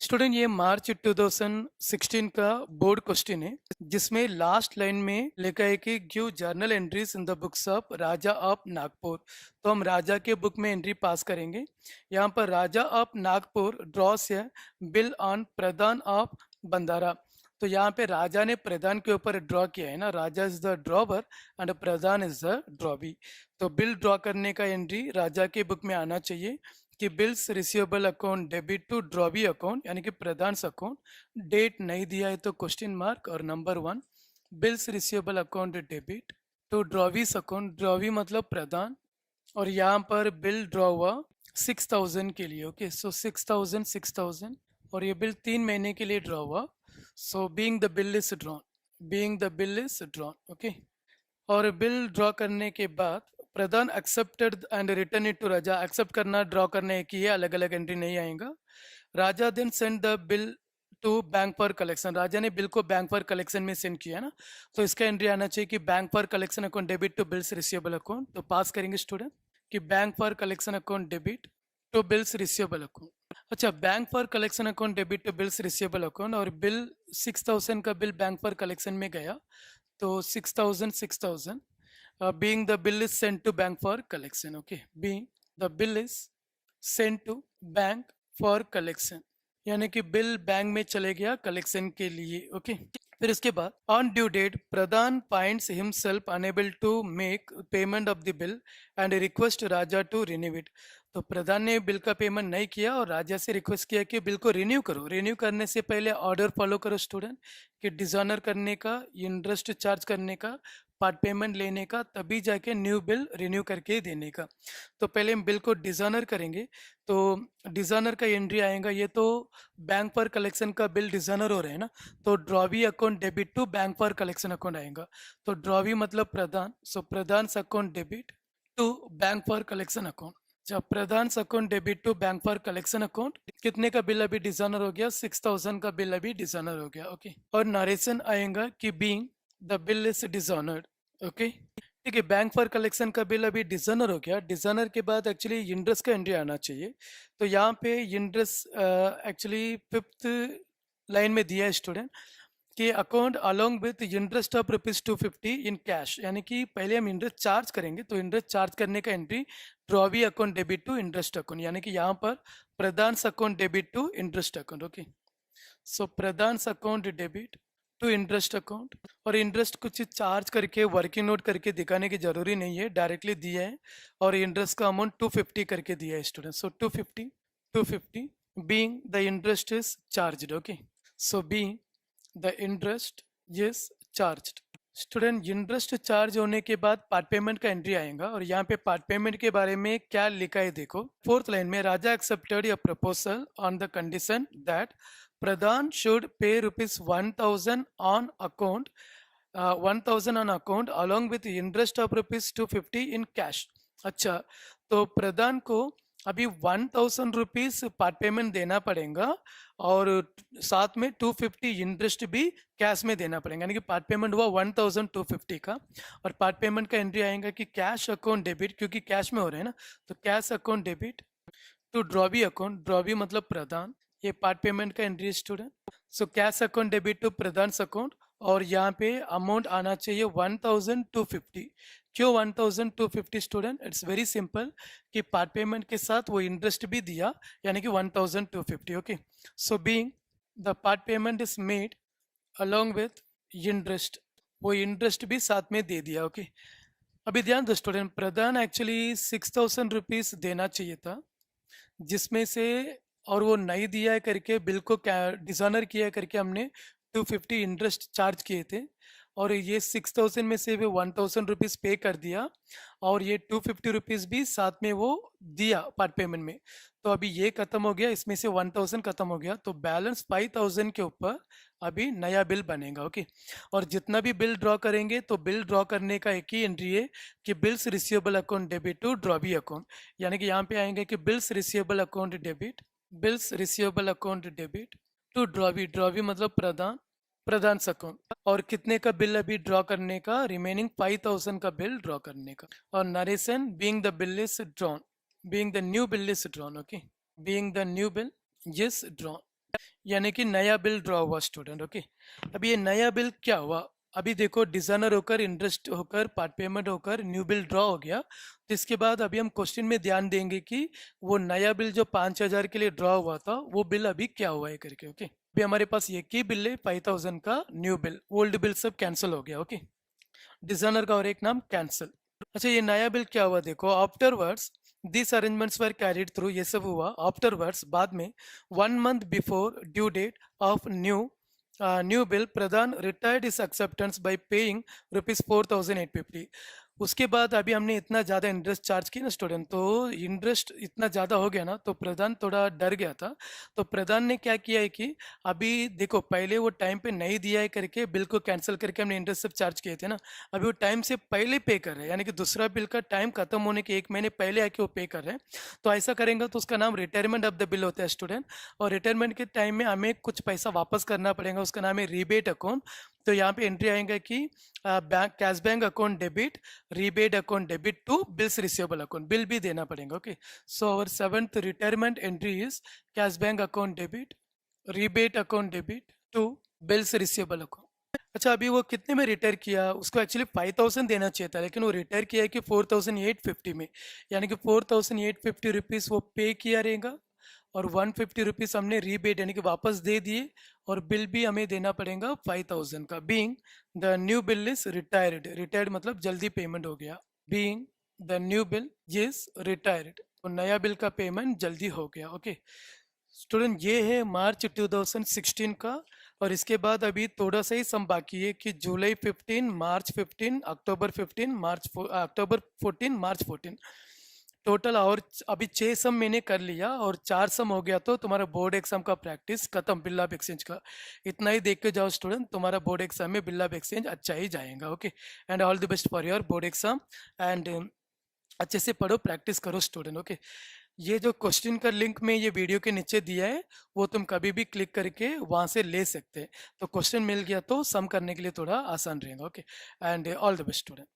Student ये मार्च 2016 का board question है जिसमें लास्ट लाइन में लिखा है कि give journal entries in the books of Raja of Nagpur. तो हम राजा के बुक में एंट्री पास करेंगे। यहाँ पर राजा ऑफ नागपुर ड्रॉस है बिल ऑन प्रधान ऑफ बंदारा। तो यहाँ पे राजा ने प्रधान के ऊपर ड्रॉ किया है ना, Raja is the drawer and Pradhan is the drawee. तो बिल ड्रॉ करने का एंट्री राजा के बुक में आना चाहिए कि bills receivable account debit to drawee account यानी कि प्रधान अकाउंट। डेट नहीं दिया है तो क्वेश्चन मार्क और number 1 bills receivable account debit to drawee's account, drawee मतलब प्रधान। और यहाँ पर बिल ड्रॉ हुआ 6000 के लिए। ओके, सो 6000 और ये बिल 3 महीने के लिए ड्रॉ हुआ। So being the bill is drawn, being the bill is drawn. Okay, और बिल ड्रॉ करने के बाद Pradhan accepted and return it to Raja. Accept करना ड्रॉ करना एक ही है, अलग अलग एंट्री नहीं आएगा। Raja then send the bill to bank for collection. Raja ने बिल को बैंक फॉर कलेक्शन में सेंड किया ना, तो इसका एंट्री आना चाहिए कि bank for collection account debit to bills receivable account. तो पास करेंगे स्टूडेंट कि bank for collection account debit to bills receivable account. अच्छा, bank for collection account debit to bills receivable account और बिल 6000 का bill bank for collection में गया तो 6000 being the bill is sent to bank for collection. Okay, being the bill is sent to bank for collection यानी कि bill bank में चले गया कलेक्शन के लिए। ओके, फिर इसके बाद on due date Pradhan finds himself unable to make payment of the bill and request Raja to renew it. तो प्रधान ने बिल का पेमेंट नहीं किया और राजा से रिक्वेस्ट किया कि बिल को रिन्यू करो। रिन्यू करने से पहले ऑर्डर फॉलो करो स्टूडेंट कि डिसऑनर करने का, इंटरेस्ट चार्ज करने का, पार्ट पेमेंट लेने का, तभी जाके न्यू बिल रिन्यू करके देने का। तो पहले हम बिल को डिसऑनर करेंगे। तो डिसऑनर का एंट्री आएगा, ये तो बैंक फॉर कलेक्शन का बिल डिसऑनर हो रहा है ना, तो drawee account debit to bank for collection account आएगा। तो ड्रॉवी मतलब Pradhan, so Pradhan account debit to bank for collection account. जब Pradhan account debit to bank for collection account, कितने का बिल अभी डिसऑनर हो गया? 6000 का बिल अभी डिसऑनर हो गया। ओके, और नरेशन आएगा कि being the bill is dishonoured. Okay, ठीक है, बैंक फॉर कलेक्शन का बिल अभी डिसऑनर हो गया। डिसऑनर के बाद एक्चुअली इंटरेस्ट का एंट्री आना चाहिए। तो यहाँ पे इंटरेस्ट एक्चुअली 5th लाइन में दिया है स्टूडेंट कि account along with interest of ₹250 in cash, यानी कि पहले हम इंटरेस्ट चार्ज करेंगे। तो इंटरेस्ट चार्ज करने का entry drawee account debit to interest account, यानी कि यहाँ पर Pradhan account debit to interest account. Okay, so Pradhan account debit to interest account. और इंटरेस्ट कुछ चार्ज करके वर्किंग नोट करके दिखाने की जरूरी नहीं है, डायरेक्टली दिया है। और इंटरेस्ट का अमाउंट 250 करके दिया है student. So 250 being the interest is charged. Okay, so being the interest is charged. Student interest charge होने के बाद पार्ट पेमेंट का एंट्री आएगा और यहाँ पे पार्ट पेमेंट के बारे में क्या लिखा है देखो। 4th लाइन में Raja accepted a proposal on the condition that Pradhan should pay ₹1000 on account, 1000 on account along with interest of ₹250 in cash. अच्छा, तो प्रधान को अभी 1000 रुपीज पार्ट पेमेंट देना पड़ेगा और साथ में 250 इंटरेस्ट भी कैश में देना पड़ेगा, यानी कि पार्ट पेमेंट हुआ 1250 का। और पार्ट पेमेंट का एंट्री आएगा कि कैश अकाउंट डेबिट, क्योंकि कैश में हो रहा है ना, तो cash account debit to drawee account. Drawee मतलब प्रधान, ये पार्ट पेमेंट का entry student. So cash account debit to Pradhan account और यहाँ पे अमाउंट आना चाहिए 1250। क्यों 1250 स्टूडेंट? इट्स वेरी सिंपल कि पार्ट पेमेंट के साथ वो इंटरेस्ट भी दिया, यानी कि 1250। Okay, so being the part payment is made along with interest, वो इंटरेस्ट भी साथ में दे दिया। ओके, अभी ध्यान दो स्टूडेंट, प्रधान एक्चुअली 6000 रुपीज देना चाहिए था, जिसमें से और वो नहीं दिया है करके बिल को डिसऑनर किया है करके हमने 250 इंटरेस्ट चार्ज किए थे। और ये 6000 में से वो 1000 रुपीज पे कर दिया और ये 250 रुपीज भी साथ में वो दिया पार्ट पेमेंट में। तो अभी ये खत्म हो गया, इसमें से 1000 खत्म हो गया, तो बैलेंस 5000 के ऊपर अभी नया बिल बनेगा। ओके, और जितना भी बिल ड्रॉ करेंगे तो बिल ड्रॉ करने का एक ही एंट्री है कि bills receivable account debit to drawee account, यानी कि यहाँ पे आएंगे कि bills receivable account debit, bills receivable account debit to drawee. Drawee मतलब प्रधान, प्रधान अकाउंट। और कितने का बिल अभी ड्रॉ करने का? रिमेनिंग 5000 का बिल ड्रॉ करने का। और narration being the bill is drawn, being the new bill is drawn. Okay, being the new bill is drawn. यानी कि नया बिल ड्रॉ हुआ स्टूडेंट। ओके, अब ये नया बिल क्या हुआ? अभी देखो, डिजाइनर होकर, इंटरेस्ट होकर, पार्ट पेमेंट होकर न्यू बिल ड्रॉ हो गया। तो इसके बाद अभी हम क्वेश्चन में ध्यान देंगे कि वो नया बिल जो 5,000 के लिए ड्रॉ हुआ था वो बिल अभी क्या हुआ है करके। ओके, अभी हमारे पास एक ही बिल है 5,000 का न्यू बिल, ओल्ड बिल सब कैंसिल हो गया। ओके, डिजाइनर का और एक नाम कैंसिल। अच्छा, ये नया बिल क्या हुआ? देखो, afterwards this arrangements were carried through, ये सब हुआ आफ्टरवर्ड्स, बाद में 1 month before due date of new bill, Pradhan retired his acceptance by paying ₹4,850। उसके बाद अभी हमने इतना ज़्यादा इंटरेस्ट चार्ज किया ना स्टूडेंट, तो इंटरेस्ट इतना ज़्यादा हो गया ना, तो प्रधान थोड़ा डर गया था। तो प्रधान ने क्या किया है कि अभी देखो, पहले वो टाइम पे नहीं दिया है करके बिल को कैंसिल करके हमने इंटरेस्ट सब चार्ज किए थे ना, अभी वो टाइम से पहले पे कर रहे हैं, यानी कि दूसरा बिल का टाइम खत्म होने के 1 महीने पहले आके वो पे कर रहे हैं। तो ऐसा करेंगे तो उसका नाम रिटायरमेंट ऑफ द बिल होता है स्टूडेंट। और रिटायरमेंट के टाइम में हमें कुछ पैसा वापस करना पड़ेगा, उसका नाम है रीबेट अकाउंट। तो यहाँ पे एंट्री आएगा कि bank cash bank account debit, rebate account debit to bills receivable account, bill भी देना पड़ेगा। Okay, so our 7th retirement entry is cash bank account debit, rebate account debit to bills receivable account. अच्छा, अभी वो कितने में retire किया? उसको एक्चुअली 5,000 देना चाहिए था, लेकिन वो रिटायर किया है कि 4,850 में, यानी कि 4,850 रुपीज़ वो पे किया रहेगा, और 150 रुपीज़ हमने रीबेट यानी कि वापस दे दिए, और बिल भी हमें देना पड़ेगा 5,000 का। Being the new bill is retired, retired मतलब जल्दी पेमेंट हो गया। Being the new bill is retired, तो नया बिल का पेमेंट जल्दी हो गया। ओके स्टूडेंट, ये है मार्च 2016 का। और इसके बाद अभी थोड़ा सा ही सम बाकी है कि जुलाई 15, मार्च 15, अक्टूबर 15, अक्टूबर 14, मार्च 14, टोटल। और अभी 6 सम मैंने कर लिया, और 4 सम हो गया तो तुम्हारा बोर्ड एग्जाम का प्रैक्टिस खत्म, बिल ऑफ एक्सचेंज का। इतना ही देख के जाओ स्टूडेंट, तुम्हारा बोर्ड एग्जाम में बिल ऑफ एक्सचेंज अच्छा ही जाएगा। Okay, and all the best for your board exam. And अच्छे से पढ़ो, प्रैक्टिस करो स्टूडेंट। ओके, ये जो क्वेश्चन का लिंक में ये वीडियो के नीचे दिया है, वो तुम कभी भी क्लिक करके वहां से ले सकते हैं। तो क्वेश्चन मिल गया तो सम करने के लिए थोड़ा आसान रहेगा। Okay, and all the best student.